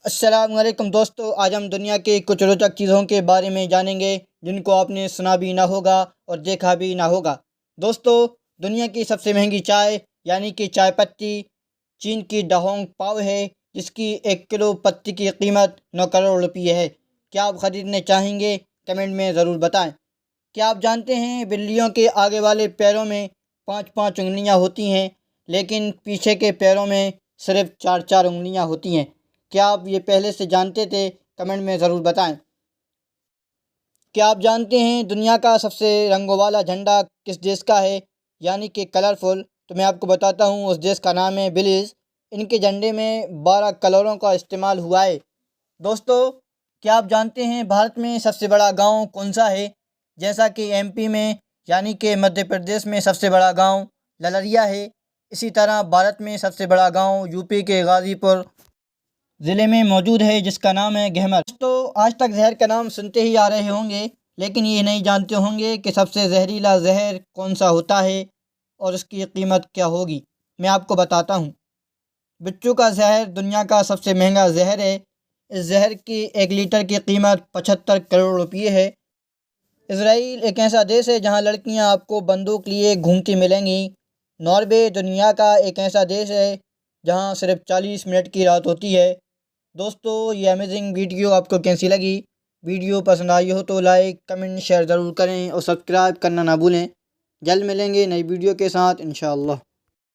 السلام علیکم دوستو، آج ہم دنیا کے کچھ روچک چیزوں کے بارے میں جانیں گے جن کو آپ نے سنا بھی نہ ہوگا اور دیکھا بھی نہ ہوگا۔ دوستو، دنیا کی سب سے مہنگی چائے یعنی کہ چائے پتی چین کی ڈہونگ پاؤ ہے، جس کی 1 کلو پتی کی قیمت 9 کروڑ روپے ہے۔ کیا آپ خریدنے چاہیں گے؟ کمنٹ میں ضرور بتائیں۔ کیا آپ جانتے ہیں بلیوں کے آگے والے پیروں میں 5 انگلیاں ہوتی ہیں، لیکن پیچھے کے پیروں میں صرف 4 انگلیاں ہوتی ہیں؟ کیا آپ یہ پہلے سے جانتے تھے؟ کمنٹ میں ضرور بتائیں۔ کیا آپ جانتے ہیں دنیا کا سب سے رنگوں والا جھنڈا کس دیش کا ہے، یعنی کہ کلرفل؟ تو میں آپ کو بتاتا ہوں، اس دیش کا نام ہے بلیز۔ ان کے جھنڈے میں 12 کلروں کا استعمال ہوا ہے۔ دوستو، کیا آپ جانتے ہیں بھارت میں سب سے بڑا گاؤں کون سا ہے؟ جیسا کہ ایم پی میں یعنی کہ مدھیہ پردیش میں سب سے بڑا گاؤں للریا ہے، اسی طرح بھارت میں سب سے بڑا گاؤں یو پی کے غازی پور ضلع میں موجود ہے، جس کا نام ہے گہمر۔ تو آج تک زہر کا نام سنتے ہی آ رہے ہوں گے، لیکن یہ نہیں جانتے ہوں گے کہ سب سے زہریلا زہر کون سا ہوتا ہے اور اس کی قیمت کیا ہوگی۔ میں آپ کو بتاتا ہوں۔ بچوں کا زہر دنیا کا سب سے مہنگا زہر ہے۔ اس زہر کی 1 لیٹر کی قیمت 75 کروڑ روپے ہے۔ اسرائیل ایک ایسا دیش ہے جہاں لڑکیاں آپ کو بندوق لیے گھومتی ملیں گی۔ ناروے دنیا کا ایک ایسا دیش ہے جہاں صرف 40 منٹ کی رات ہوتی ہے۔ دوستو، یہ امیزنگ ویڈیو آپ کو کیسی لگی؟ ویڈیو پسند آئی ہو تو لائک، کمنٹ، شیئر ضرور کریں اور سبسکرائب کرنا نہ بھولیں۔ جلد ملیں گے نئی ویڈیو کے ساتھ انشاءاللہ۔